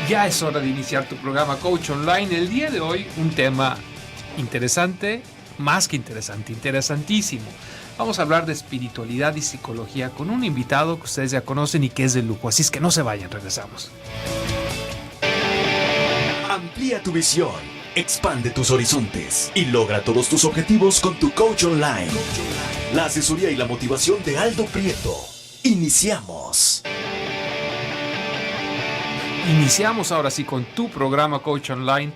Ya es hora de iniciar tu programa Coach Online. El día de hoy un tema interesante, más que interesante, interesantísimo. Vamos a hablar de espiritualidad y psicología con un invitado que ustedes ya conocen y que es de lujo. Así es que no se vayan, regresamos. Amplía tu visión, expande tus horizontes y logra todos tus objetivos con tu Coach Online. La asesoría y la motivación de Aldo Prieto. Iniciamos. Iniciamos ahora sí con tu programa Coach Online.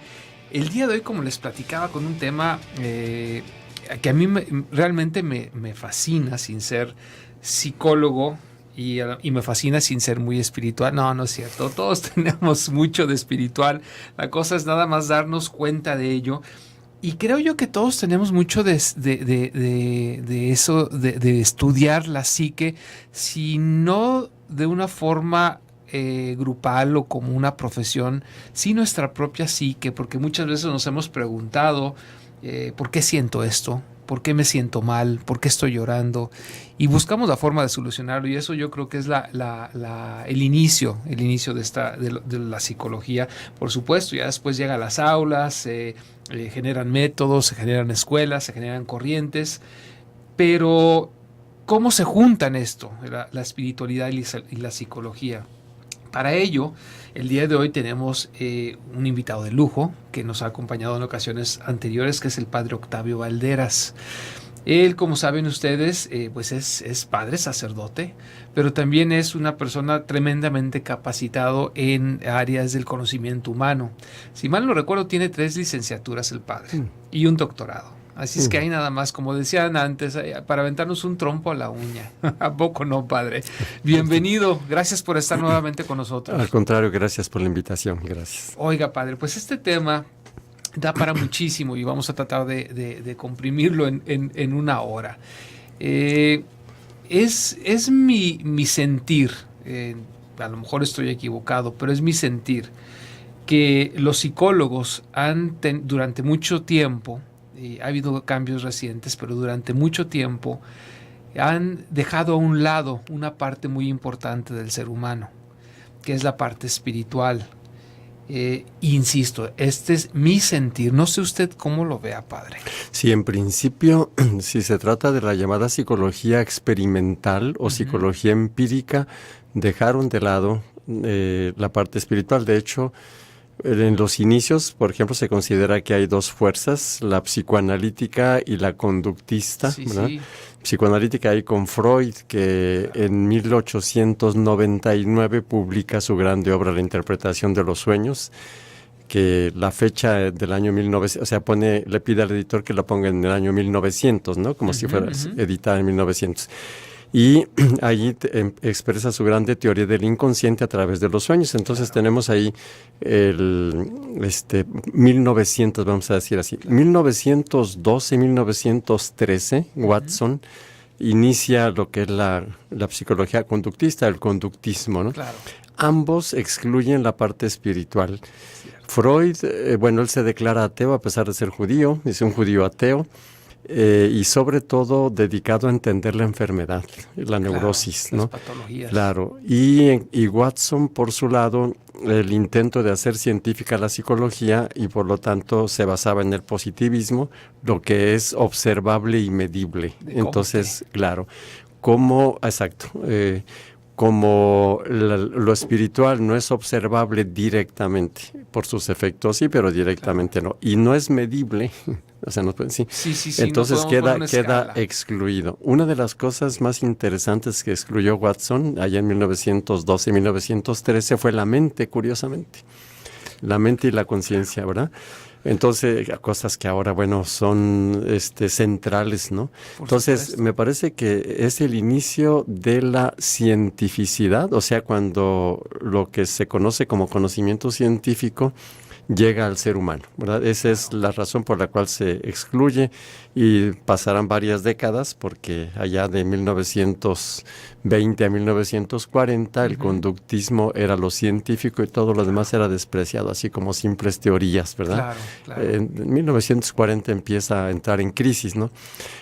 El día de hoy, como les platicaba, con un tema que a mí realmente me fascina sin ser psicólogo y me fascina sin ser muy espiritual. No, no es cierto. Todos tenemos mucho de espiritual. La cosa es nada más darnos cuenta de ello. Y creo yo que todos tenemos mucho de eso, de estudiar la psique, si no de una forma grupal o como una profesión, sí nuestra propia psique, porque muchas veces nos hemos preguntado ¿por qué siento esto? ¿Por qué me siento mal? ¿Por qué estoy llorando? Y buscamos la forma de solucionarlo, y eso yo creo que es el inicio de la psicología. Por supuesto, ya después llega a las aulas, se generan métodos, se generan escuelas, se generan corrientes, pero ¿cómo se juntan esto, la espiritualidad y la psicología? Para ello, el día de hoy tenemos un invitado de lujo que nos ha acompañado en ocasiones anteriores, que es el padre Octavio Valderas. Él, como saben ustedes, pues es padre, sacerdote, pero también es una persona tremendamente capacitado en áreas del conocimiento humano. Si mal no recuerdo, tiene 3 licenciaturas el padre y un doctorado. Así es que hay nada más, como decían antes, para aventarnos un trompo a la uña. ¿A poco no, padre? Bienvenido, gracias por estar nuevamente con nosotros. Al contrario, gracias por la invitación, gracias. Oiga, padre, pues este tema da para muchísimo y vamos a tratar de comprimirlo en una hora. Es mi sentir, a lo mejor estoy equivocado, pero es mi sentir que los psicólogos durante mucho tiempo, ha habido cambios recientes, pero durante mucho tiempo han dejado a un lado una parte muy importante del ser humano, que es la parte espiritual. Insisto, este es mi sentir. No sé usted cómo lo vea, padre. Sí, en principio, si se trata de la llamada psicología experimental o psicología empírica, dejaron de lado la parte espiritual. De hecho, en los inicios, por ejemplo, se considera que hay 2 fuerzas, la psicoanalítica y la conductista. Sí, ¿verdad? sí. Psicoanalítica ahí con Freud, que en 1899 publica su grande obra, La interpretación de los sueños, que la fecha del año 1900, o sea, le pide al editor que la ponga en el año 1900, ¿no? Como si fuera editada en 1900. Y allí expresa su grande teoría del inconsciente a través de los sueños. Entonces tenemos ahí 1900, vamos a decir así. 1912, 1913, Watson inicia lo que es la psicología conductista, el conductismo, ¿no? Claro. Ambos excluyen la parte espiritual. Freud, él se declara ateo a pesar de ser judío, es un judío ateo. Y sobre todo dedicado a entender la enfermedad, la neurosis, ¿no? Las patologías. Claro. Y Watson, por su lado, el intento de hacer científica la psicología, y por lo tanto se basaba en el positivismo, lo que es observable y medible. Entonces, claro, como lo espiritual no es observable directamente, por sus efectos sí, pero directamente no. Y no es medible, o sea, no pueden, sí. Sí, Entonces no queda excluido. Una de las cosas más interesantes que excluyó Watson allá en 1912, 1913 fue la mente, curiosamente. La mente y la conciencia, ¿verdad? Entonces, cosas que ahora, son centrales, ¿no? Entonces, me parece que es el inicio de la cientificidad, o sea, cuando lo que se conoce como conocimiento científico llega al ser humano, ¿verdad? Esa es la razón por la cual se excluye, y pasarán varias décadas porque allá de 1920 a 1940 el conductismo era lo científico y todo lo demás era despreciado, así como simples teorías, ¿verdad? Claro. En 1940 empieza a entrar en crisis, ¿no?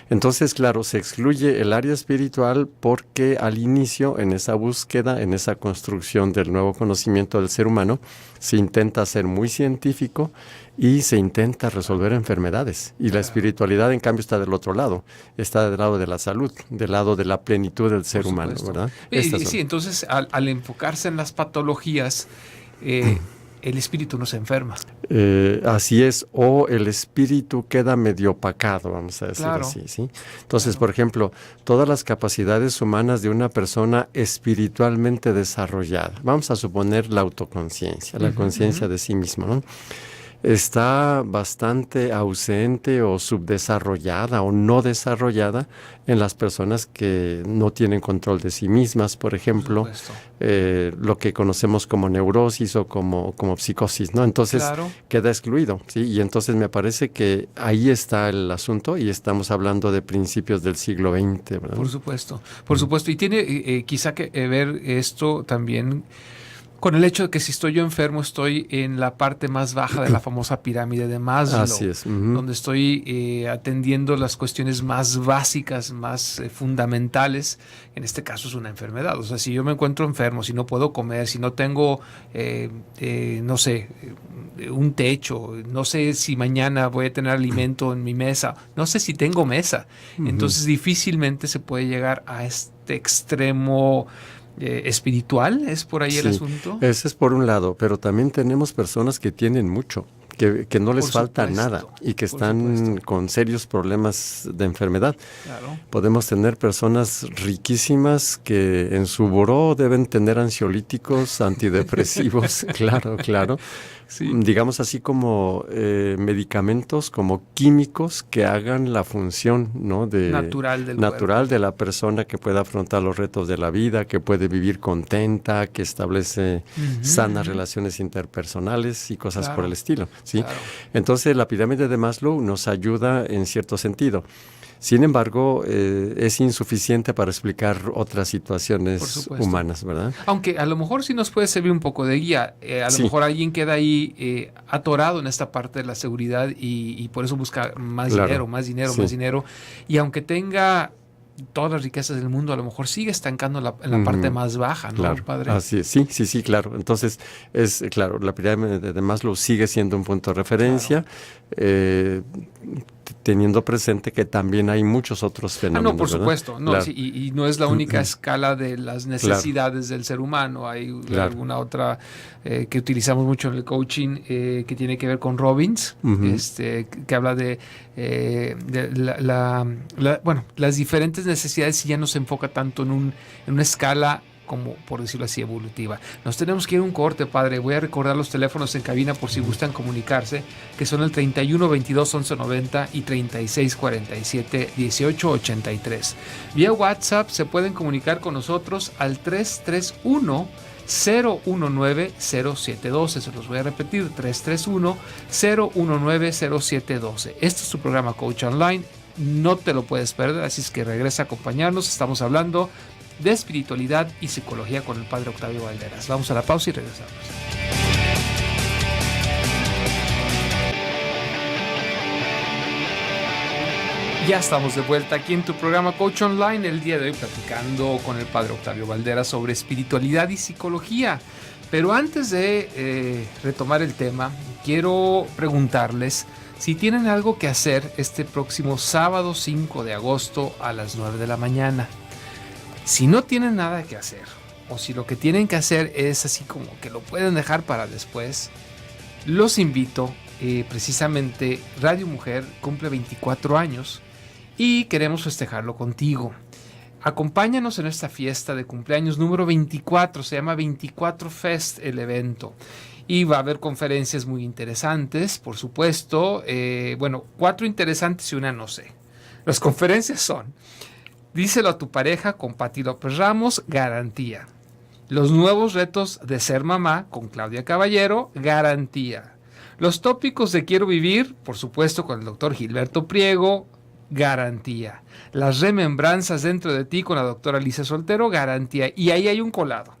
Entonces, claro, se excluye el área espiritual porque al inicio, en esa búsqueda, en esa construcción del nuevo conocimiento del ser humano, se intenta ser muy científico y se intenta resolver enfermedades. Y la espiritualidad, en cambio, está del otro lado. Está del lado de la salud, del lado de la plenitud del ser humano, ¿verdad? Sí, entonces, al enfocarse en las patologías, el espíritu no se enferma. Así es, o el espíritu queda medio opacado, vamos a decir así, ¿sí? Entonces, por ejemplo, todas las capacidades humanas de una persona espiritualmente desarrollada, vamos a suponer la autoconciencia, la conciencia de sí mismo, ¿no? Está bastante ausente o subdesarrollada o no desarrollada en las personas que no tienen control de sí mismas, por ejemplo, lo que conocemos como neurosis o como psicosis, ¿no? Entonces queda excluido, ¿sí? Y entonces me parece que ahí está el asunto y estamos hablando de principios del siglo XX, ¿verdad? Por supuesto. Y tiene quizá que ver esto también con el hecho de que si estoy yo enfermo, estoy en la parte más baja de la famosa pirámide de Maslow. Así es. Donde estoy atendiendo las cuestiones más básicas, más fundamentales. En este caso es una enfermedad. O sea, si yo me encuentro enfermo, si no puedo comer, si no tengo, no sé, un techo, no sé si mañana voy a tener alimento en mi mesa, no sé si tengo mesa. Entonces difícilmente se puede llegar a este extremo espiritual, ¿es por ahí el asunto? Ese es por un lado, pero también tenemos personas que tienen mucho, que no les falta nada y que están con serios problemas de enfermedad. Podemos tener personas riquísimas que en su buró deben tener ansiolíticos, antidepresivos, claro. Sí. Digamos así como medicamentos, como químicos que hagan la función, ¿no? natural de la persona, que pueda afrontar los retos de la vida, que puede vivir contenta, que establece sanas relaciones interpersonales y cosas por el estilo, ¿sí? Entonces la pirámide de Maslow nos ayuda en cierto sentido. Sin embargo, es insuficiente para explicar otras situaciones humanas, ¿verdad? Aunque a lo mejor sí nos puede servir un poco de guía. A lo mejor alguien queda ahí atorado en esta parte de la seguridad y por eso busca más dinero. Y aunque tenga todas las riquezas del mundo, a lo mejor sigue estancando en la parte más baja, ¿no, padre? Así es. Sí, claro. Entonces, la pirámide de Maslow sigue siendo un punto de referencia, teniendo presente que también hay muchos otros fenómenos. Por supuesto. Y no es la única escala de las necesidades del ser humano. Hay alguna otra que utilizamos mucho en el coaching que tiene que ver con Robbins, que habla de las diferentes necesidades, y ya no se enfoca tanto en una escala como, por decirlo así, evolutiva. Nos tenemos que ir a un corte, padre. Voy a recordar los teléfonos en cabina por si gustan comunicarse, que son el 31 22 11 90 y 36 47 18 83. Vía WhatsApp se pueden comunicar con nosotros al 331 019 0712. Se los voy a repetir, 331 019 0712. Este es tu programa Coach Online. No te lo puedes perder, así es que regresa a acompañarnos. Estamos hablando de espiritualidad y psicología con el padre Octavio Valderas. Vamos a la pausa y regresamos. Ya estamos de vuelta aquí en tu programa Coach Online, el día de hoy platicando con el padre Octavio Valderas sobre espiritualidad y psicología. Pero antes de retomar el tema, quiero preguntarles si tienen algo que hacer este próximo sábado 5 de agosto a las 9 de la mañana. Si no tienen nada que hacer, o si lo que tienen que hacer es así como que lo pueden dejar para después, los invito. Precisamente Radio Mujer cumple 24 años y queremos festejarlo contigo. Acompáñanos en esta fiesta de cumpleaños número 24, se llama 24 Fest el evento. Y va a haber conferencias muy interesantes, por supuesto. 4 interesantes y una no sé. Las conferencias son: Díselo a tu pareja con Pati López Ramos, garantía. Los nuevos retos de ser mamá con Claudia Caballero, garantía. Los tópicos de Quiero Vivir, por supuesto, con el doctor Gilberto Priego, garantía. Las remembranzas dentro de ti con la doctora Lisa Soltero, garantía. Y ahí hay un colado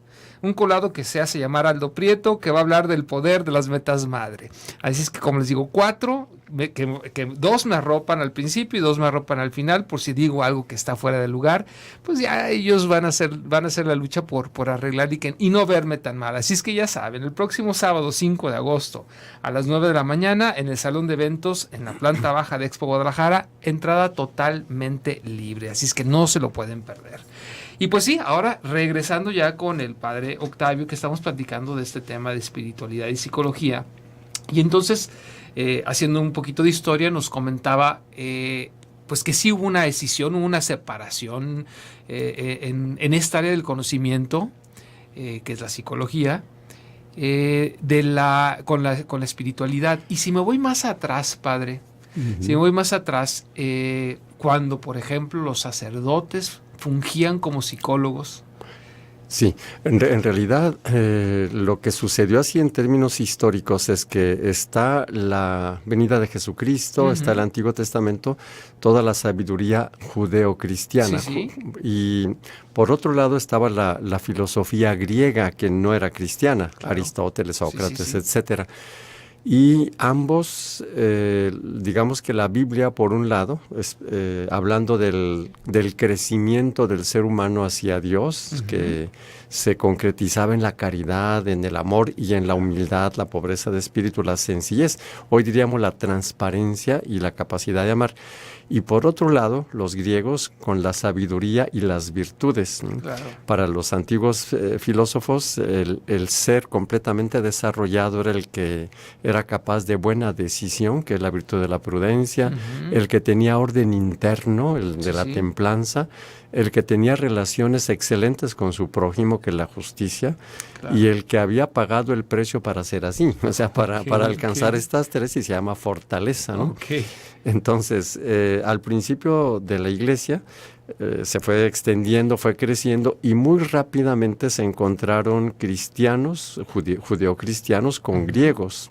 que se hace llamar Aldo Prieto, que va a hablar del poder de las metas madre. Así es que, como les digo, 4, que 2 me arropan al principio y 2 me arropan al final, por si digo algo que está fuera de lugar, pues ya ellos van a hacer la lucha por arreglar y no verme tan mal. Así es que ya saben, el próximo sábado 5 de agosto a las 9 de la mañana en el Salón de Eventos en la planta baja de Expo Guadalajara, entrada totalmente libre, así es que no se lo pueden perder. Y pues sí, ahora regresando ya con el padre Octavio, que estamos platicando de este tema de espiritualidad y psicología. Y entonces, haciendo un poquito de historia, nos comentaba pues que sí hubo una decisión, hubo una separación en esta área del conocimiento, que es la psicología, con la espiritualidad. Y si me voy más atrás, padre, cuando, por ejemplo, los sacerdotes fungían como psicólogos. Sí, en realidad lo que sucedió así en términos históricos es que está la venida de Jesucristo, está el Antiguo Testamento, toda la sabiduría judeocristiana. Sí. Y por otro lado estaba la filosofía griega, que no era cristiana, claro. Aristóteles, Sócrates, etcétera. Y ambos, digamos que la Biblia, por un lado, hablando del crecimiento del ser humano hacia Dios, que se concretizaba en la caridad, en el amor y en la humildad, la pobreza de espíritu, la sencillez. Hoy diríamos la transparencia y la capacidad de amar. Y por otro lado, los griegos con la sabiduría y las virtudes. Claro. Para los antiguos filósofos, el ser completamente desarrollado era el que era capaz de buena decisión, que es la virtud de la prudencia, el que tenía orden interno, el de la templanza, el que tenía relaciones excelentes con su prójimo, que es la justicia, claro. Y el que había pagado el precio para ser así, o sea, para alcanzar estas tres, y se llama fortaleza, ¿no? Entonces, al principio de la iglesia se fue extendiendo, fue creciendo, y muy rápidamente se encontraron cristianos, judeocristianos con griegos,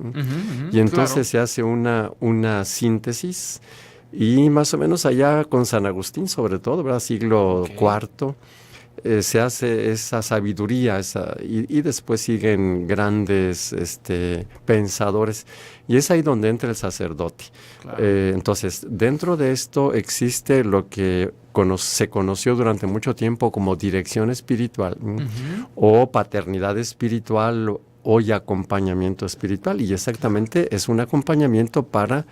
y entonces se hace una síntesis. Y más o menos allá con San Agustín, sobre todo, ¿verdad? Siglo IV, se hace esa sabiduría, y después siguen grandes pensadores, y es ahí donde entra el sacerdote. Claro. Entonces, dentro de esto existe lo que se conoció durante mucho tiempo como dirección espiritual, o paternidad espiritual, o acompañamiento espiritual, y exactamente es un acompañamiento para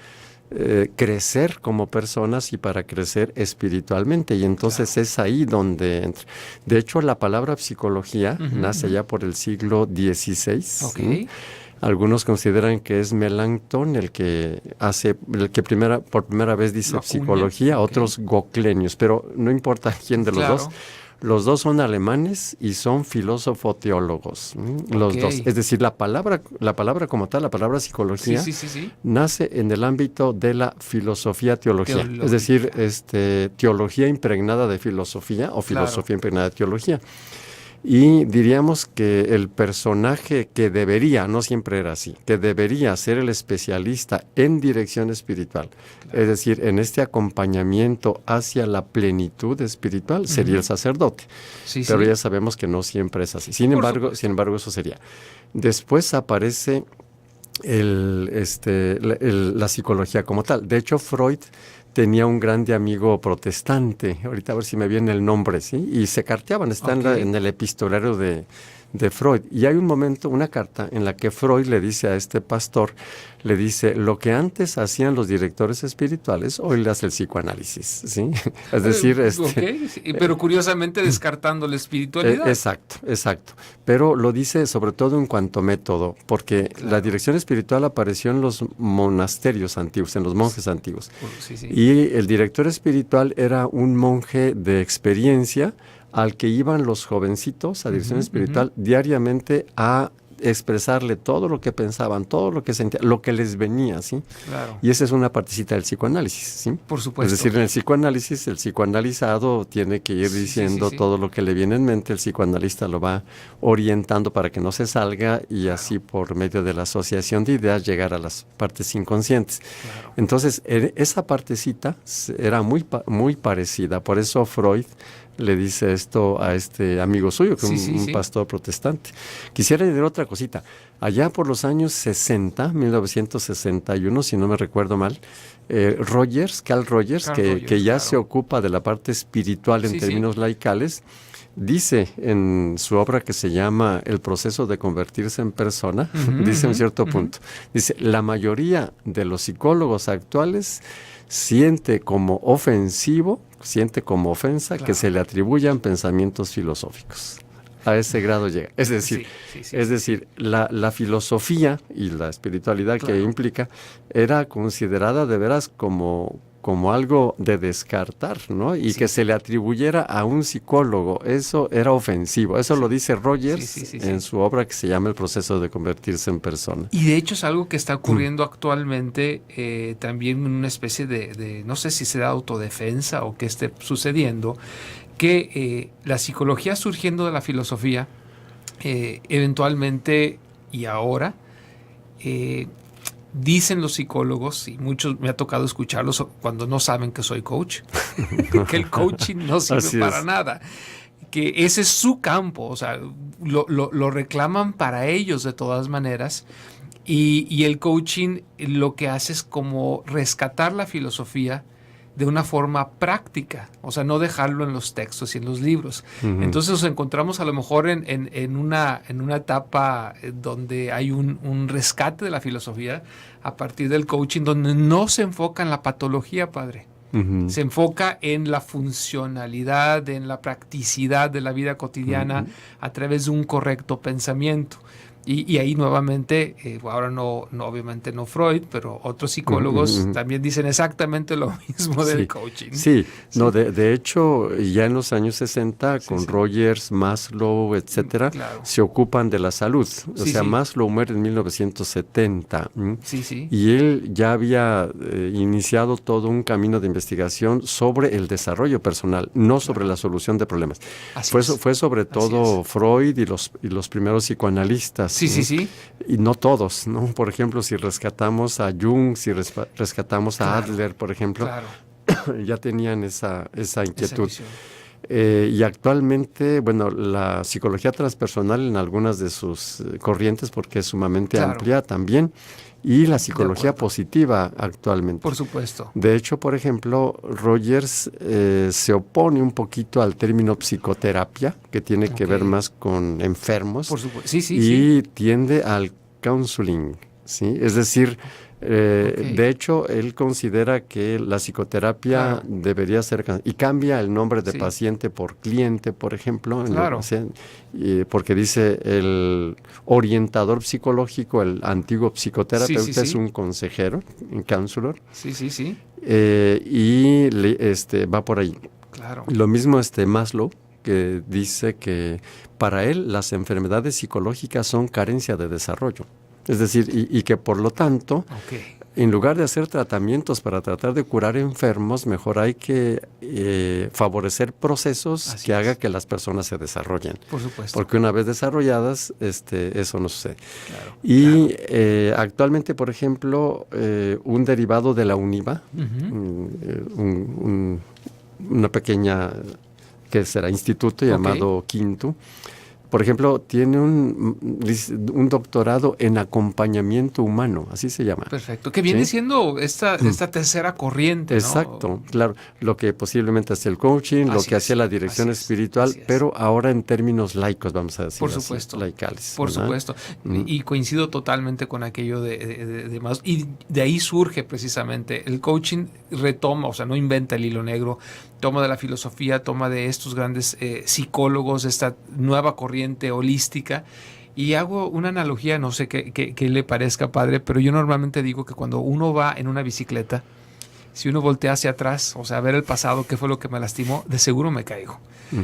crecer como personas y para crecer espiritualmente, y entonces es ahí donde entra. De hecho, la palabra psicología nace ya por el siglo XVI. Algunos consideran que es Melanchthon el que por primera vez dice psicología, otros Goclenius, pero no importa quién de los dos. Los dos son alemanes y son filósofo-teólogos, los dos. Es decir, la palabra como tal, la palabra psicología, nace en el ámbito de la filosofía-teología. Es decir, teología impregnada de filosofía, o filosofía impregnada de teología. Y diríamos que el personaje que debería, no siempre era así, que debería ser el especialista en dirección espiritual, es decir, en este acompañamiento hacia la plenitud espiritual, sería el sacerdote. Pero ya sabemos que no siempre es así. Sin embargo, eso sería. Después aparece la psicología como tal. De hecho, Freud tenía un grande amigo protestante, ahorita a ver si me viene el nombre, ¿sí? Y se carteaban, está en el epistolario de Freud. Y hay un momento, una carta, en la que Freud le dice a este pastor, le dice, lo que antes hacían los directores espirituales, hoy le hace el psicoanálisis, ¿sí? Es decir, pero curiosamente descartando la espiritualidad. Exacto. Pero lo dice sobre todo en cuanto a método, porque la dirección espiritual apareció en los monasterios antiguos, en los monjes antiguos. Y el director espiritual era un monje de experiencia al que iban los jovencitos a dirección espiritual diariamente a expresarle todo lo que pensaban, todo lo que sentían, lo que les venía, ¿sí? Claro. Y esa es una partecita del psicoanálisis, ¿sí? Por supuesto. Es decir, en el psicoanálisis, el psicoanalizado tiene que ir diciendo todo lo que le viene en mente, el psicoanalista lo va orientando para que no se salga y así por medio de la asociación de ideas llegar a las partes inconscientes. Claro. Entonces, esa partecita era muy parecida, por eso Freud le dice esto a este amigo suyo, que es un pastor protestante. Quisiera decir otra cosita. Allá por los años 60, 1961, si no me recuerdo mal, Carl Rogers, que ya se ocupa de la parte espiritual en términos laicales, dice en su obra que se llama El proceso de convertirse en persona, dice en cierto punto, dice, la mayoría de los psicólogos actuales siente como como ofensa que se le atribuyan pensamientos filosóficos. A ese grado llega. Es decir, la filosofía y la espiritualidad que implica era considerada de veras como algo de descartar, ¿no? Y que se le atribuyera a un psicólogo, eso era ofensivo. Eso lo dice Rogers en su obra que se llama El proceso de convertirse en persona. Y de hecho es algo que está ocurriendo actualmente también en una especie de, no sé si será autodefensa o qué esté sucediendo, que la psicología surgiendo de la filosofía, eventualmente y ahora, dicen los psicólogos, y muchos me ha tocado escucharlos cuando no saben que soy coach, que el coaching no sirve para nada, que ese es su campo, o sea, lo reclaman para ellos de todas maneras, y el coaching lo que hace es como rescatar la filosofía de una forma práctica, o sea, no dejarlo en los textos y en los libros. Entonces nos encontramos a lo mejor en una etapa donde hay un rescate de la filosofía a partir del coaching, donde no se enfoca en la patología, padre. Se enfoca en la funcionalidad, en la practicidad de la vida cotidiana a través de un correcto pensamiento. Y ahí nuevamente, ahora no obviamente no Freud, pero otros psicólogos también dicen exactamente lo mismo del coaching. No, de hecho, ya en los años 60, con Rogers, Maslow, etcétera, se ocupan de la salud. O sea, Maslow muere en 1970. Y él ya había iniciado todo un camino de investigación sobre el desarrollo personal, no sobre la solución de problemas. Fue sobre todo Freud y los primeros psicoanalistas. Y no todos, ¿no? Por ejemplo, si rescatamos a Jung, si rescatamos a Adler, por ejemplo, ya tenían esa inquietud. Y actualmente, bueno, la psicología transpersonal en algunas de sus corrientes, porque es sumamente amplia también, y la psicología positiva actualmente. Por supuesto. De hecho, por ejemplo, Rogers se opone un poquito al término psicoterapia, que tiene que ver más con enfermos, por supuesto. y tiende al counseling, ¿sí? Es decir, de hecho, él considera que la psicoterapia debería ser, y cambia el nombre de paciente por cliente, por ejemplo, porque dice el orientador psicológico, el antiguo psicoterapeuta es un consejero, un counselor. Y va por ahí. Claro. Lo mismo Maslow, que dice que para él las enfermedades psicológicas son carencia de desarrollo. Es decir, y que por lo tanto, en lugar de hacer tratamientos para tratar de curar enfermos, mejor hay que favorecer procesos que hagan que las personas se desarrollen. Por supuesto. Porque una vez desarrolladas, eso no sucede. Y actualmente, por ejemplo, un derivado de la UNIVA, una pequeña, que será instituto llamado Quinto, por ejemplo, tiene un doctorado en acompañamiento humano, así se llama. Perfecto, que viene siendo esta tercera corriente, ¿no? Exacto, claro, lo que posiblemente hace el coaching, lo que hacía la dirección espiritual, pero ahora en términos laicos, vamos a decir. Por supuesto. Así, laicales. Por supuesto, y coincido totalmente con aquello de más, y de ahí surge precisamente, el coaching retoma, o sea, no inventa el hilo negro, toma de la filosofía, toma de estos grandes psicólogos, esta nueva corriente holística, y hago una analogía, no sé qué le parezca, padre, pero yo normalmente digo que cuando uno va en una bicicleta, si uno voltea hacia atrás, o sea, ver el pasado, qué fue lo que me lastimó, de seguro me caigo.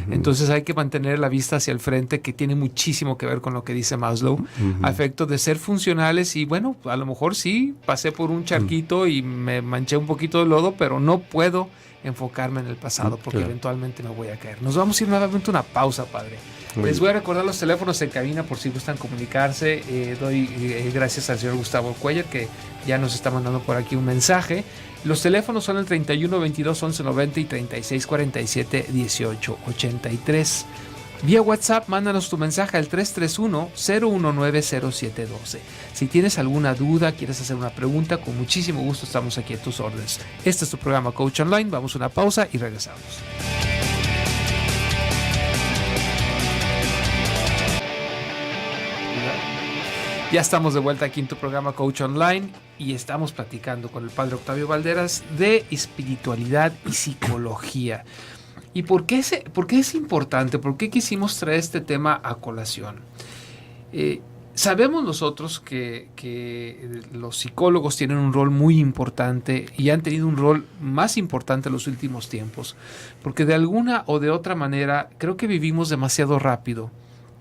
Entonces hay que mantener la vista hacia el frente, que tiene muchísimo que ver con lo que dice Maslow, a efecto de ser funcionales. Y bueno, a lo mejor sí, pasé por un charquito y me manché un poquito de lodo, pero no puedo enfocarme en el pasado porque eventualmente me voy a caer. Nos vamos a ir nuevamente a una pausa, padre. Les voy a recordar los teléfonos en cabina por si gustan comunicarse. Doy gracias al señor Gustavo Cuellar, que ya nos está mandando por aquí un mensaje. Los teléfonos son el 31 22 11 90 y 36 47 18 83. Vía WhatsApp, mándanos tu mensaje al 331-019-0712. Si tienes alguna duda, quieres hacer una pregunta, con muchísimo gusto estamos aquí a tus órdenes. Este es tu programa Coach Online. Vamos a una pausa y regresamos. Ya estamos de vuelta aquí en tu programa Coach Online y estamos platicando con el padre Octavio Valderas de espiritualidad y psicología. ¿Y por qué es importante? ¿Por qué quisimos traer este tema a colación? Sabemos nosotros que los psicólogos tienen un rol muy importante y han tenido un rol más importante en los últimos tiempos, porque de alguna o de otra manera creo que vivimos demasiado rápido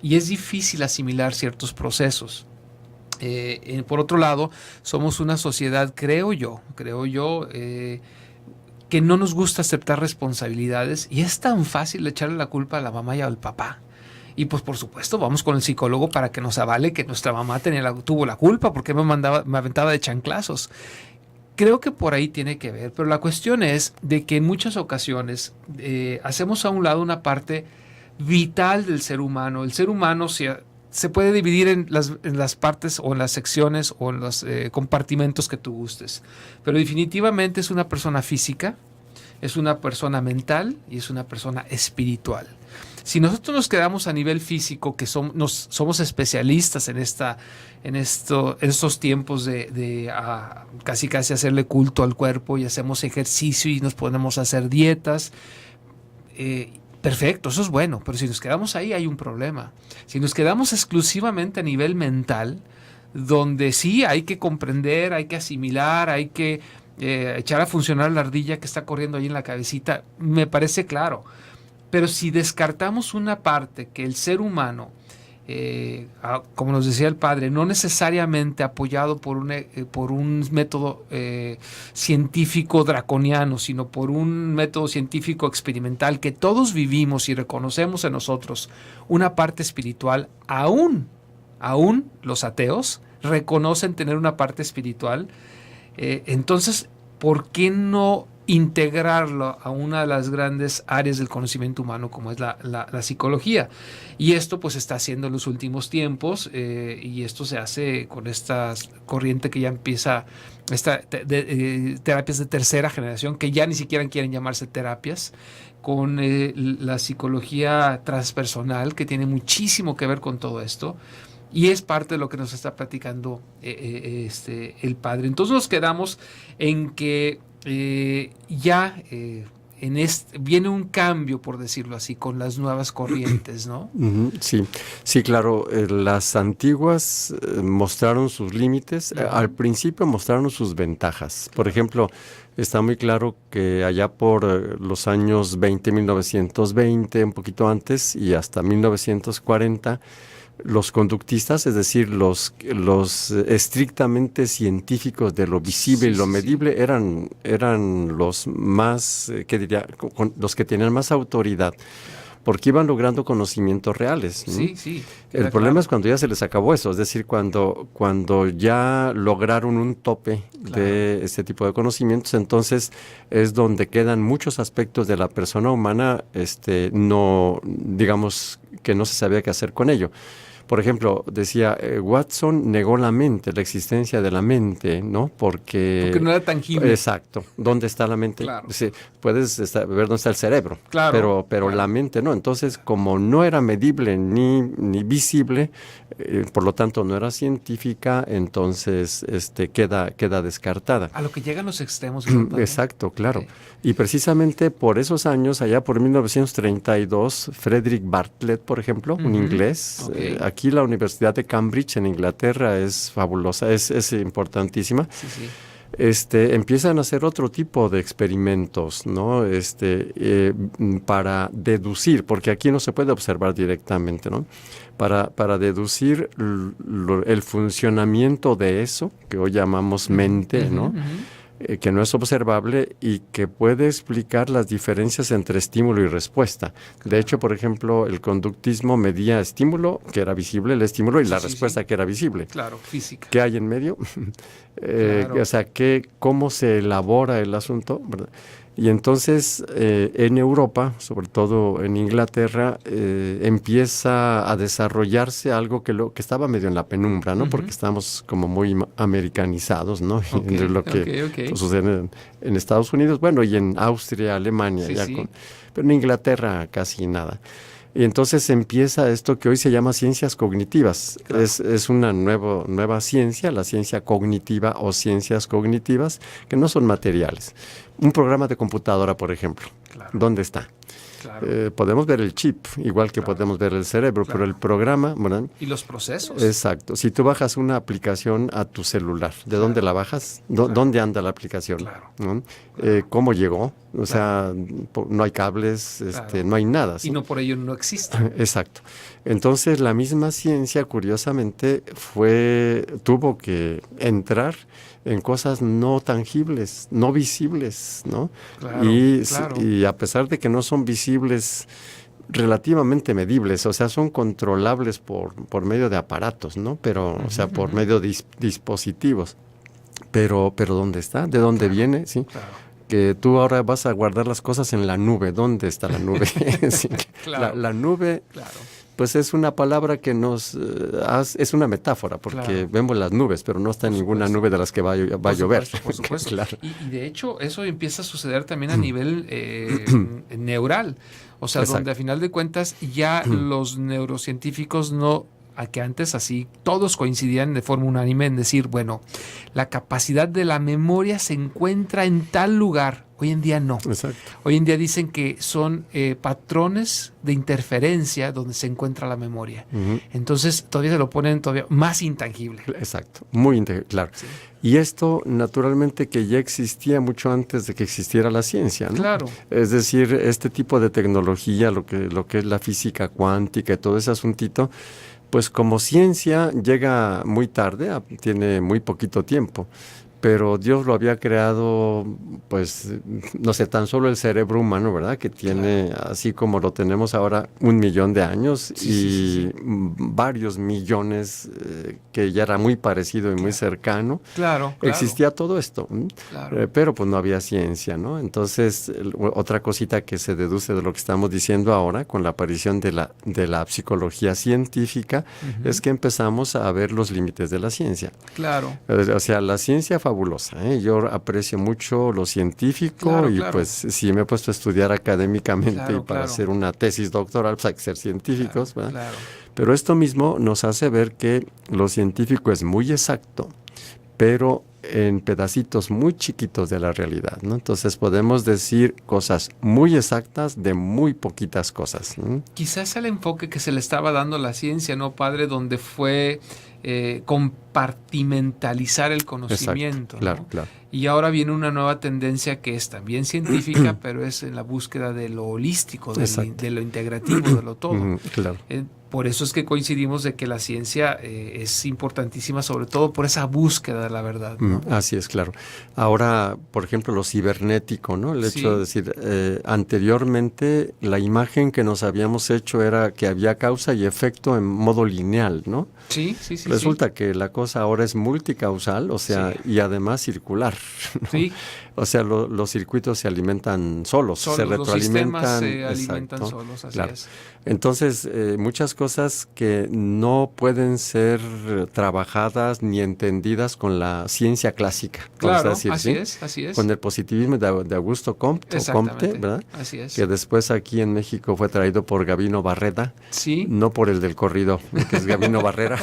y es difícil asimilar ciertos procesos. Por otro lado, somos una sociedad, creo yo, que no nos gusta aceptar responsabilidades y es tan fácil echarle la culpa a la mamá y al papá. Y pues por supuesto vamos con el psicólogo para que nos avale que nuestra mamá tuvo la culpa porque me aventaba de chanclazos. Creo que por ahí tiene que ver, pero la cuestión es de que en muchas ocasiones hacemos a un lado una parte vital del ser humano. El ser humano se puede dividir en las partes o en las secciones o en los compartimentos que tú gustes. Pero definitivamente es una persona física, es una persona mental y es una persona espiritual. Si nosotros nos quedamos a nivel físico, que somos especialistas en estos tiempos de casi hacerle culto al cuerpo y hacemos ejercicio y nos ponemos a hacer dietas, perfecto, eso es bueno, pero si nos quedamos ahí hay un problema. Si nos quedamos exclusivamente a nivel mental, donde sí hay que comprender, hay que asimilar, hay que echar a funcionar la ardilla que está corriendo ahí en la cabecita, me parece claro. Pero si descartamos una parte que el ser humano, como nos decía el padre, no necesariamente apoyado por un método científico draconiano, sino por un método científico experimental que todos vivimos y reconocemos en nosotros una parte espiritual, aún los ateos reconocen tener una parte espiritual, entonces, ¿por qué no integrarlo a una de las grandes áreas del conocimiento humano como es la psicología? Y esto pues está haciendo en los últimos tiempos y esto se hace con esta corriente que ya empieza, terapias de tercera generación que ya ni siquiera quieren llamarse terapias, con la psicología transpersonal que tiene muchísimo que ver con todo esto. Y es parte de lo que nos está platicando el padre. Entonces nos quedamos en que viene un cambio, por decirlo así, con las nuevas corrientes, ¿no? Sí, claro. Las antiguas mostraron sus límites. Al principio mostraron sus ventajas. Por ejemplo, está muy claro que allá por los años 1920, un poquito antes, y hasta 1940, los conductistas, es decir, los estrictamente científicos de lo visible y lo medible, eran los más, los que tenían más autoridad, porque iban logrando conocimientos reales. Sí. El problema es cuando ya se les acabó eso, es decir, cuando ya lograron un tope de este tipo de conocimientos, entonces es donde quedan muchos aspectos de la persona humana, digamos que no se sabía qué hacer con ello. Por ejemplo, decía, Watson negó la mente, la existencia de la mente, ¿no? Porque no era tangible. Exacto. ¿Dónde está la mente? Claro. Sí, puedes ver dónde está el cerebro, claro, pero la mente no. Entonces, como no era medible ni visible, por lo tanto no era científica, entonces queda descartada. A lo que llegan los extremos. Exacto, claro. Sí. Y precisamente por esos años, allá por 1932, Frederick Bartlett, por ejemplo, un inglés, aquí la Universidad de Cambridge en Inglaterra es fabulosa, es importantísima. Sí. empiezan a hacer otro tipo de experimentos, ¿no? Para deducir, porque aquí no se puede observar directamente, ¿no? Para deducir el funcionamiento de eso, que hoy llamamos mente, ¿no? Que no es observable y que puede explicar las diferencias entre estímulo y respuesta. De hecho, por ejemplo, el conductismo medía estímulo, que era visible el estímulo, y la respuesta que era visible. Claro, física. ¿Qué hay en medio? Claro. O sea, cómo se elabora el asunto, ¿verdad? Y entonces en Europa, sobre todo en Inglaterra, empieza a desarrollarse algo que estaba medio en la penumbra, ¿no? Porque estábamos como muy americanizados, ¿no? Entre lo que sucede en Estados Unidos, bueno, y en Austria, Alemania, pero en Inglaterra casi nada. Y entonces empieza esto que hoy se llama ciencias cognitivas. Claro. Es una nueva ciencia, la ciencia cognitiva o ciencias cognitivas, que no son materiales. Un programa de computadora, por ejemplo, ¿dónde está? Claro. Podemos ver el chip, igual que podemos ver el cerebro, pero el programa, ¿verdad? Y los procesos. Exacto. Si tú bajas una aplicación a tu celular, ¿de dónde la bajas? ¿Dónde anda la aplicación? Claro. ¿No? ¿Cómo llegó? O sea, no hay cables, no hay nada, ¿sí? Y no por ello no existe. Exacto. Entonces, la misma ciencia, curiosamente, tuvo que entrar en cosas no tangibles, no visibles, ¿no? Claro, y a pesar de que no son visibles, relativamente medibles, o sea, son controlables por medio de aparatos, ¿no? Pero, o sea, por medio de dispositivos. Pero ¿dónde está? ¿De dónde viene? ¿Sí? Claro. Que tú ahora vas a guardar las cosas en la nube. ¿Dónde está la nube? Sí, la nube... Claro. Pues es una palabra que es una metáfora, porque vemos las nubes, pero no está en ninguna nube de las que va a llover. Por supuesto. Claro. Y de hecho, eso empieza a suceder también a nivel neural. O sea, donde a final de cuentas ya los neurocientíficos que antes así todos coincidían de forma unánime en decir, bueno, la capacidad de la memoria se encuentra en tal lugar. Hoy en día no. Exacto. Hoy en día dicen que son patrones de interferencia donde se encuentra la memoria. Entonces todavía se lo ponen todavía más intangible. Exacto, muy intangible, claro. Sí. Y esto naturalmente que ya existía mucho antes de que existiera la ciencia, ¿no? Claro. Es decir, este tipo de tecnología, lo que es la física cuántica y todo ese asuntito, pues como ciencia llega muy tarde, tiene muy poquito tiempo. Pero Dios lo había creado, pues, no sé, tan solo el cerebro humano, ¿verdad? Que tiene, así como lo tenemos ahora, 1 millón de años y varios millones, que ya era muy parecido y muy cercano. Claro. Existía todo esto, pero pues no había ciencia, ¿no? Entonces, otra cosita que se deduce de lo que estamos diciendo ahora, con la aparición de la psicología científica, es que empezamos a ver los límites de la ciencia. Claro. O sea, la ciencia fabulosa, yo aprecio mucho lo científico pues si me he puesto a estudiar académicamente y para hacer una tesis doctoral, pues hay que ser científicos, ¿verdad? Claro. Pero esto mismo nos hace ver que lo científico es muy exacto, pero en pedacitos muy chiquitos de la realidad, ¿no? Entonces podemos decir cosas muy exactas de muy poquitas cosas, ¿no? Quizás el enfoque que se le estaba dando a la ciencia, ¿no, padre? Donde fue compartimentalizar el conocimiento. Exacto, ¿no? claro. Y ahora viene una nueva tendencia que es también científica, pero es en la búsqueda de lo holístico, de lo integrativo, de lo todo. Claro. Por eso es que coincidimos de que la ciencia es importantísima, sobre todo por esa búsqueda de la verdad, ¿no? Así es, claro. Ahora, por ejemplo, lo cibernético, ¿no? El hecho de decir, anteriormente la imagen que nos habíamos hecho era que había causa y efecto en modo lineal, ¿no? Sí. Resulta que la cosa ahora es multicausal, o sea, y además circular, ¿no? Sí. O sea, los circuitos se alimentan solos, se retroalimentan. Los sistemas se alimentan solos, así es. Entonces, muchas cosas que no pueden ser trabajadas ni entendidas con la ciencia clásica. Claro, decir, así es. Con el positivismo de Augusto Comte, ¿verdad? Así es. Que después aquí en México fue traído por Gabino Barreda. Sí. No por el del corrido, que es Gabino Barrera,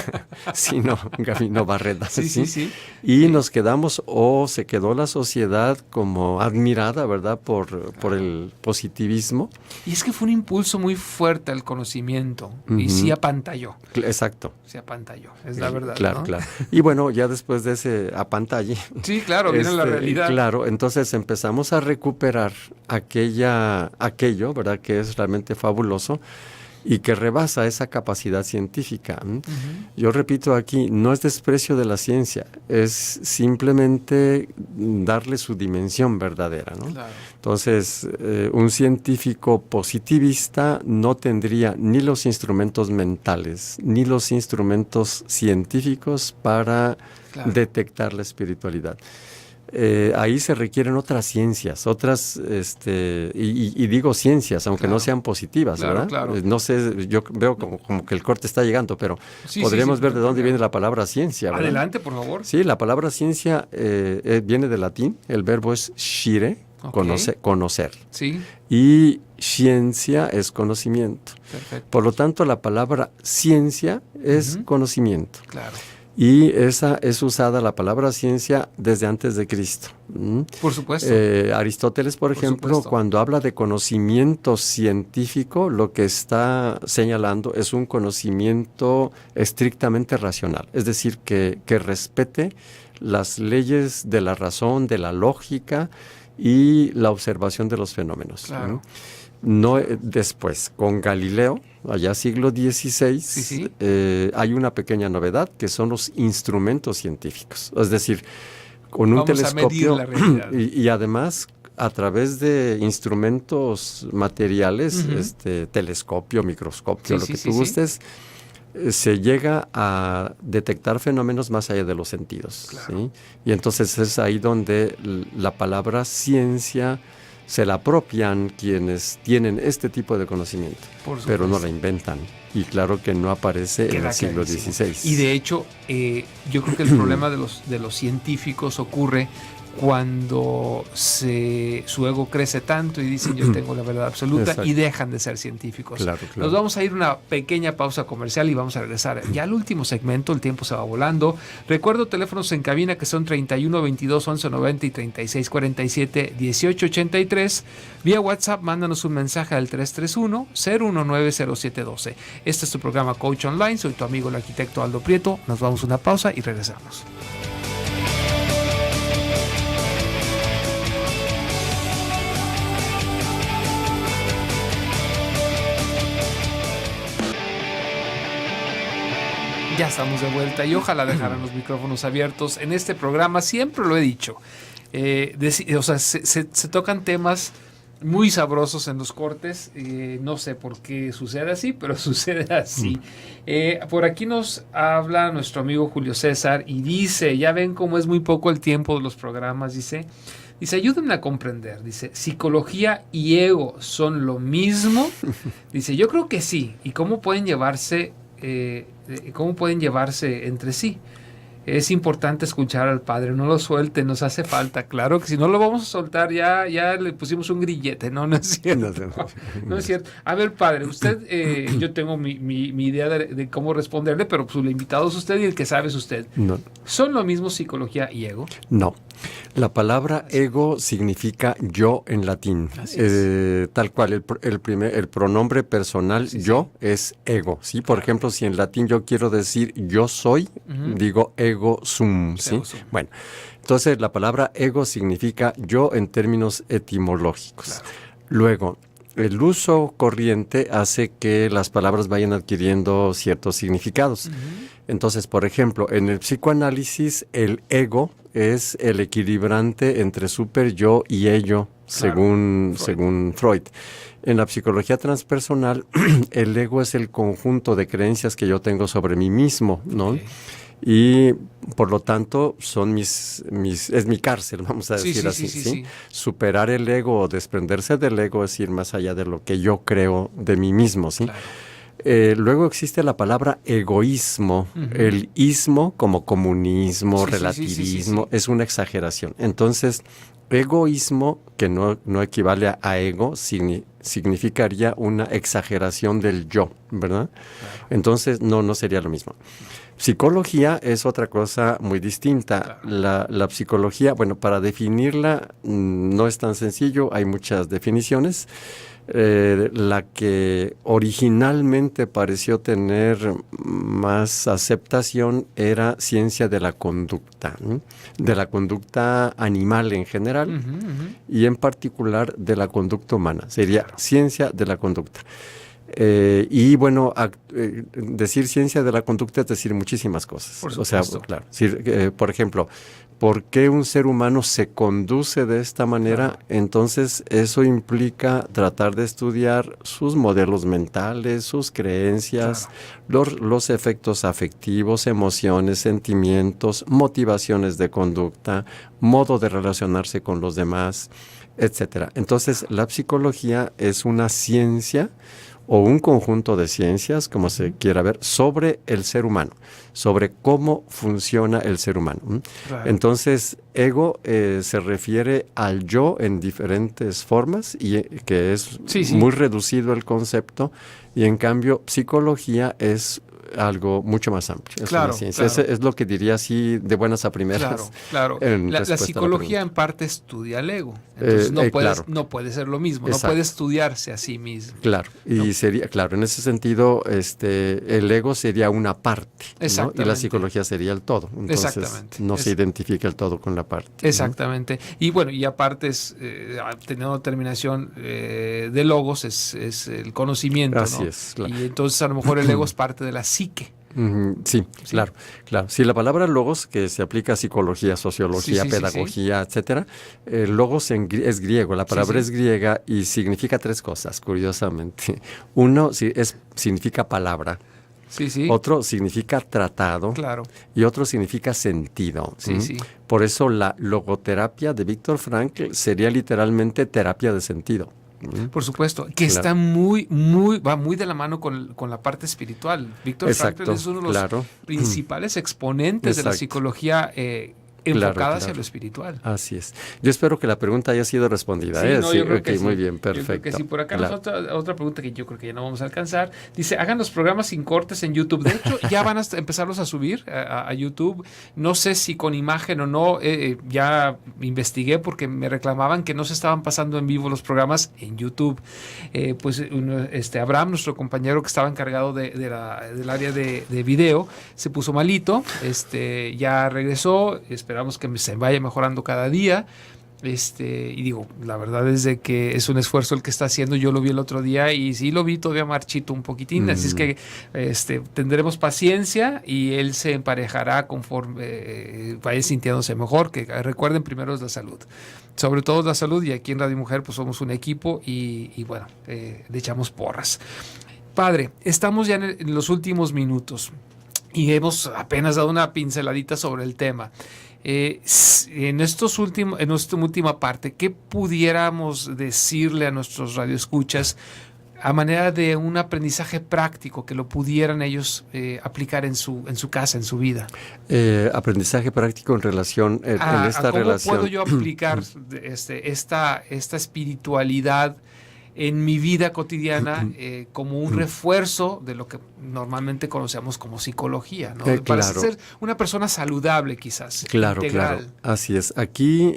sino Gabino Barreda. Sí. Y nos quedamos, se quedó la sociedad como admirada, ¿verdad? Por el positivismo. Y es que fue un impulso muy fuerte al conocimiento y sí apantalló. Exacto. Se apantalló, es la verdad, Claro, ¿no? claro. Y bueno, ya después de ese apantalle. Sí, claro, viene la realidad. Claro, entonces empezamos a recuperar aquello, ¿verdad? Que es realmente fabuloso y que rebasa esa capacidad científica. Yo repito aquí, no es desprecio de la ciencia, es simplemente darle su dimensión verdadera, ¿no? Claro. Entonces, un científico positivista no tendría ni los instrumentos mentales, ni los instrumentos científicos para detectar la espiritualidad. Ahí se requieren otras ciencias, y digo ciencias, aunque no sean positivas, ¿verdad? Claro. No sé, yo veo como que el corte está llegando, pero podríamos ver de dónde viene la palabra ciencia, ¿verdad? Adelante, por favor. Sí, la palabra ciencia viene del latín, el verbo es scire, conocer. Sí. Y ciencia es conocimiento. Perfecto. Por lo tanto, la palabra ciencia es conocimiento. Claro. Y esa es usada la palabra ciencia desde antes de Cristo. Por supuesto. Aristóteles, por ejemplo, cuando habla de conocimiento científico, lo que está señalando es un conocimiento estrictamente racional. Es decir, que respete las leyes de la razón, de la lógica y la observación de los fenómenos. Claro. No, después, con Galileo, allá siglo XVI, hay una pequeña novedad que son los instrumentos científicos. Es decir, con un telescopio a medir la realidad. y además a través de instrumentos materiales, telescopio, microscopio, lo que tú gustes, se llega a detectar fenómenos más allá de los sentidos. Claro. ¿Sí? Y entonces es ahí donde la palabra ciencia se la apropian quienes tienen este tipo de conocimiento, pero no la inventan. Y claro que no aparece en el siglo XVI. Y de hecho, yo creo que el problema de los científicos ocurre cuando su ego crece tanto y dicen yo tengo la verdad absoluta. Exacto. Y dejan de ser científicos. Claro. Nos vamos a ir a una pequeña pausa comercial y vamos a regresar ya al último segmento. El tiempo se va volando. Recuerdo teléfonos en cabina que son 31 22 11 90 y 36 47 18 83. Vía WhatsApp mándanos un mensaje al 331 019 0712. Este es tu programa Coach Online. Soy tu amigo el arquitecto Aldo Prieto. Nos vamos a una pausa y regresamos. Ya estamos de vuelta y ojalá dejaran los micrófonos abiertos. En este programa siempre lo he dicho. Se tocan temas muy sabrosos en los cortes. No sé por qué sucede así, pero sucede así. Por aquí nos habla nuestro amigo Julio César y dice, ya ven cómo es muy poco el tiempo de los programas, dice, ayúdenme a comprender, dice, ¿psicología y ego son lo mismo? Dice, yo creo que sí. ¿Y cómo pueden llevarse entre sí? Es importante escuchar al Padre, no lo suelte, nos hace falta. Claro que si no lo vamos a soltar, ya le pusimos un grillete, no es cierto. No es cierto. A ver, Padre, usted, yo tengo mi idea de cómo responderle, pero pues el invitado es usted y el que sabe es usted. No. ¿Son lo mismo psicología y ego? No. La palabra ego significa yo en latín. Tal cual, el pronombre personal yo es ego. ¿Sí? Por ejemplo, si en latín yo quiero decir yo soy, digo ego sum. ¿Sí? Ego sum. Bueno, entonces la palabra ego significa yo en términos etimológicos. Claro. Luego, el uso corriente hace que las palabras vayan adquiriendo ciertos significados. Entonces, por ejemplo, en el psicoanálisis, el ego es el equilibrante entre super yo y ello, según Freud. En la psicología transpersonal, el ego es el conjunto de creencias que yo tengo sobre mí mismo, ¿no? Okay. Y por lo tanto es mi cárcel, vamos a decir así. Sí. Superar el ego o desprenderse del ego es ir más allá de lo que yo creo de mí mismo, ¿sí? Claro. Luego existe la palabra egoísmo. El ismo, como comunismo, relativismo, es una exageración. Entonces, egoísmo, que no equivale a ego, significaría una exageración del yo, ¿verdad? Claro. Entonces, no sería lo mismo. Psicología es otra cosa muy distinta. Claro. La psicología, bueno, para definirla no es tan sencillo, hay muchas definiciones. La que originalmente pareció tener más aceptación era ciencia de la conducta, ¿no? De la conducta animal en general y en particular de la conducta humana. Sería ciencia de la conducta. Y bueno, decir ciencia de la conducta es decir muchísimas cosas. Por o sea, supuesto. claro, por ejemplo, ¿por qué un ser humano se conduce de esta manera? Claro. Entonces, eso implica tratar de estudiar sus modelos mentales, sus creencias, los efectos afectivos, emociones, sentimientos, motivaciones de conducta, modo de relacionarse con los demás, etcétera. Entonces, la psicología es una ciencia o un conjunto de ciencias, como se quiera ver, sobre el ser humano, sobre cómo funciona el ser humano. Claro. Entonces, ego se refiere al yo en diferentes formas, y que es muy reducido el concepto, y en cambio, psicología es algo mucho más amplio. Es una ciencia. Es lo que diría así de buenas a primeras. Claro. La psicología en parte estudia el ego. Entonces no puede ser lo mismo. Exacto. No puede estudiarse a sí mismo. Claro. Y sería, claro, en ese sentido, el ego sería una parte, ¿no? Y la psicología sería el todo. Entonces, no se identifica el todo con la parte. Exactamente. ¿No? Y bueno, y aparte teniendo terminación de logos es el conocimiento. Así ¿no? es. Claro. Y entonces a lo mejor el ego es parte de la psique. Sí, claro. Sí, la palabra logos, que se aplica a psicología, sociología, pedagogía, etcétera, logos es griego, la palabra es griega y significa tres cosas, curiosamente. Uno significa palabra. Otro significa tratado. Claro. Y otro significa sentido. Por eso la logoterapia de Viktor Frankl sería literalmente terapia de sentido. Por supuesto, que está va muy de la mano con la parte espiritual. Viktor Frankl es uno de los principales exponentes de la psicología enfocada hacia lo espiritual. Así es. Yo espero que la pregunta haya sido respondida. Yo creo que sí. Muy bien, perfecto. Yo creo que sí. Por acá otra pregunta que yo creo que ya no vamos a alcanzar. Dice, hagan los programas sin cortes en YouTube. De hecho, ya van a empezarlos a subir a YouTube. No sé si con imagen o no. Ya investigué porque me reclamaban que no se estaban pasando en vivo los programas en YouTube. Abraham, nuestro compañero que estaba encargado del área de video, se puso malito. Ya regresó. Esperamos que se vaya mejorando cada día. Y digo, la verdad es de que es un esfuerzo el que está haciendo. Yo lo vi el otro día y sí lo vi todavía marchito un poquitín. Así es que tendremos paciencia y él se emparejará conforme vaya sintiéndose mejor. Que recuerden, primero es la salud. Sobre todo la salud, y aquí en Radio Mujer pues somos un equipo y bueno, le echamos porras. Padre, estamos ya en los últimos minutos y hemos apenas dado una pinceladita sobre el tema. En esta última parte, ¿qué pudiéramos decirle a nuestros radioescuchas a manera de un aprendizaje práctico que lo pudieran ellos aplicar en su casa, en su vida? Aprendizaje práctico en relación en esta ¿cómo relación. puedo yo aplicar esta espiritualidad en mi vida cotidiana como un refuerzo de lo que normalmente conocemos como psicología, ¿no? Para ser una persona saludable, quizás. Claro. Así es. Aquí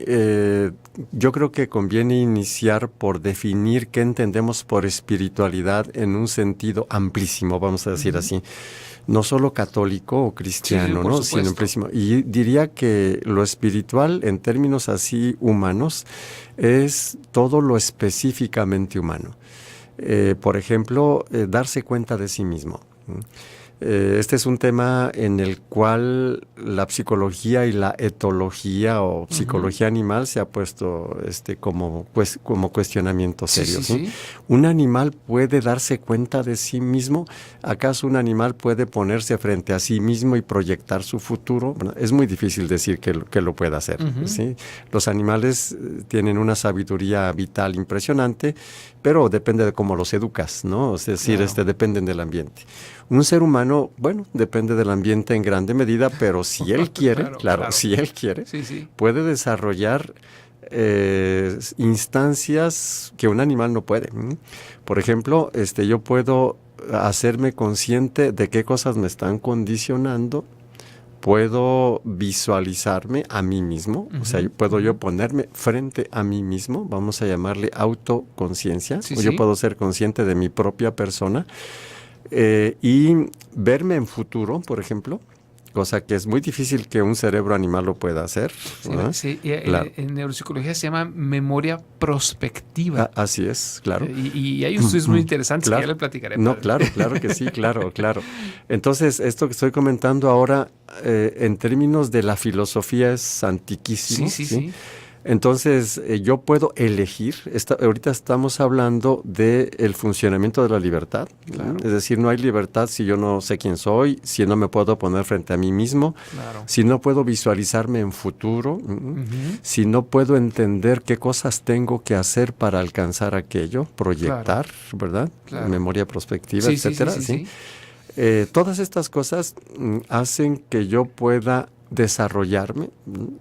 yo creo que conviene iniciar por definir qué entendemos por espiritualidad en un sentido amplísimo, vamos a decir así. No solo católico o cristiano, ¿no? Sino amplísimo. Y diría que lo espiritual, en términos así humanos, es todo lo específicamente humano. Por ejemplo, darse cuenta de sí mismo. Este es un tema en el cual la psicología y la etología o psicología animal se ha puesto como cuestionamiento serio. ¿Sí? ¿Un animal puede darse cuenta de sí mismo? ¿Acaso un animal puede ponerse frente a sí mismo y proyectar su futuro? Bueno, es muy difícil decir que lo pueda hacer. ¿Sí? Los animales tienen una sabiduría vital impresionante, pero depende de cómo los educas, ¿no? Es decir, dependen del ambiente. Un ser humano, bueno, depende del ambiente en grande medida, pero si él quiere, si él quiere, puede desarrollar instancias que un animal no puede. Por ejemplo, yo puedo hacerme consciente de qué cosas me están condicionando, puedo visualizarme a mí mismo, o sea, puedo yo ponerme frente a mí mismo, vamos a llamarle autoconciencia, yo puedo ser consciente de mi propia persona y verme en futuro, por ejemplo, cosa que es muy difícil que un cerebro animal lo pueda hacer. Sí, en neuropsicología se llama memoria prospectiva. Así es, claro. Y hay estudios muy interesantes que ya le platicaré. No, claro que sí, claro. Entonces, esto que estoy comentando ahora, en términos de la filosofía, es antiquísimo. Sí. Entonces, yo puedo elegir, ahorita estamos hablando del funcionamiento de la libertad, claro. Es decir, no hay libertad si yo no sé quién soy, si no me puedo poner frente a mí mismo, claro. Si no puedo visualizarme en futuro, si no puedo entender qué cosas tengo que hacer para alcanzar aquello, proyectar, claro. ¿Verdad? Claro. Memoria prospectiva, etcétera. Sí. Todas estas cosas hacen que yo pueda desarrollarme.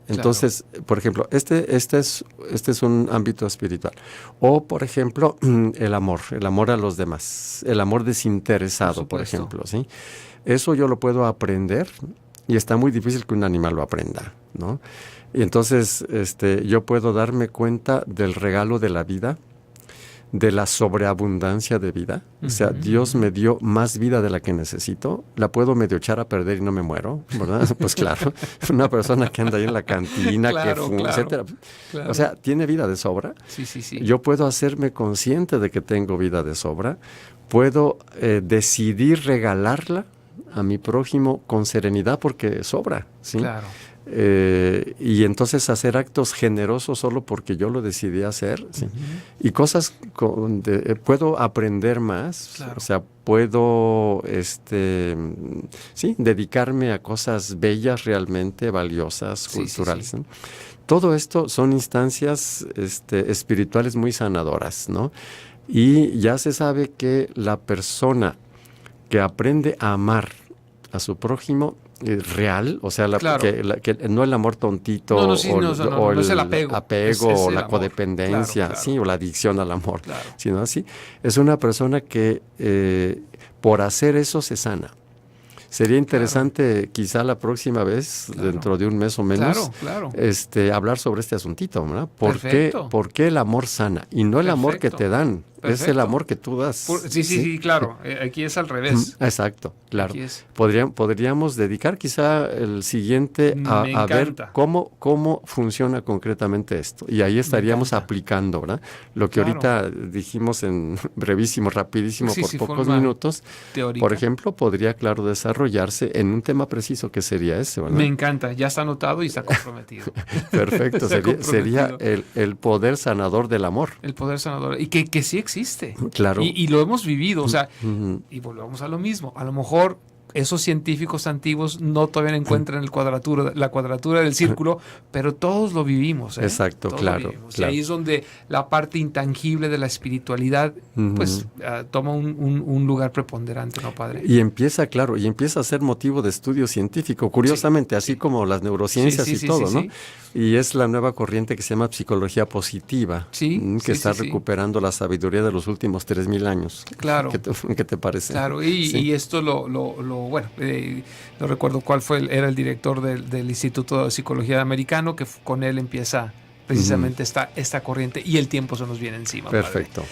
Entonces, claro. Por ejemplo, este es un ámbito espiritual. O, por ejemplo, el amor a los demás, el amor desinteresado, por ejemplo, ¿sí? Eso yo lo puedo aprender y está muy difícil que un animal lo aprenda, ¿no? Y entonces, yo puedo darme cuenta del regalo de la vida, de la sobreabundancia de vida. O sea, Dios me dio más vida de la que necesito. La puedo medio echar a perder y no me muero, ¿verdad? Pues claro, una persona que anda ahí en la cantina, claro, que fuma, etcétera. Claro. O sea, tiene vida de sobra. Sí. Yo puedo hacerme consciente de que tengo vida de sobra. Puedo decidir regalarla a mi prójimo con serenidad porque sobra, ¿sí? Claro. Y entonces hacer actos generosos solo porque yo lo decidí hacer, ¿sí? Y cosas puedo aprender más, claro. O sea, puedo dedicarme a cosas bellas realmente, valiosas, culturales, sí. ¿No? Todo esto son instancias espirituales muy sanadoras, ¿no? Y ya se sabe que la persona que aprende a amar a su prójimo real, o sea, claro. que no el amor tontito o el apego o la codependencia, claro. Sí, o la adicción al amor, claro. Sino así, es una persona que por hacer eso se sana. Sería interesante, claro. Quizá la próxima vez, claro. Dentro de un mes o menos, claro. Hablar sobre este asuntito, ¿verdad? ¿Por qué el amor sana? Y no el amor que te dan, es el amor que tú das. Sí, claro. Aquí es al revés. Exacto, claro. Podríamos dedicar quizá el siguiente a ver cómo funciona concretamente esto. Y ahí estaríamos aplicando, ¿verdad? Lo que ahorita dijimos en brevísimo, rapidísimo, por pocos minutos. Teórica. Por ejemplo, podría, claro, desarrollarse en un tema preciso que sería ese, ¿verdad? Me encanta, ya está anotado y está comprometido. Perfecto, sería el poder sanador del amor. El poder sanador, y que sí existe. Claro. Y lo hemos vivido, o sea, y volvemos a lo mismo. A lo mejor esos científicos antiguos todavía no encuentran la cuadratura del círculo, pero todos lo vivimos. Exacto, todos claro. Y ahí es donde la parte intangible de la espiritualidad toma un lugar preponderante, ¿no, padre? Y empieza a ser motivo de estudio científico, curiosamente, así como las neurociencias y todo, ¿no? Y es la nueva corriente que se llama psicología positiva, que está recuperando la sabiduría de los últimos 3,000 años. Claro. ¿Qué te parece? Claro, y esto no recuerdo cuál era el director del Instituto de Psicología Americano, que con él empieza precisamente esta corriente, y el tiempo se nos viene encima. Perfecto.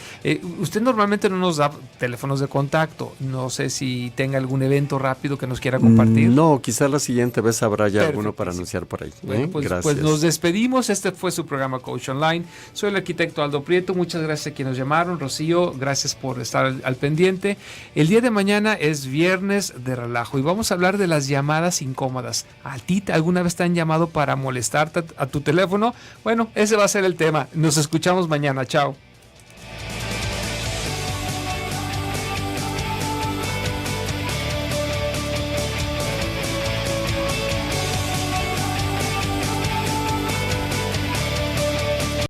Usted normalmente no nos da teléfonos de contacto. No sé si tenga algún evento rápido que nos quiera compartir. No, quizás la siguiente vez habrá ya alguno para anunciar por ahí. Bueno, gracias. Pues nos despedimos. Este fue su programa Coach Online. Soy el arquitecto Aldo Prieto. Muchas gracias a quienes nos llamaron. Rocío, gracias por estar al pendiente. El día de mañana es viernes de relajo y vamos a hablar de las llamadas incómodas. ¿A ti alguna vez te han llamado para molestarte a tu teléfono? Bueno, ese va a ser el tema. Nos escuchamos mañana. Chao.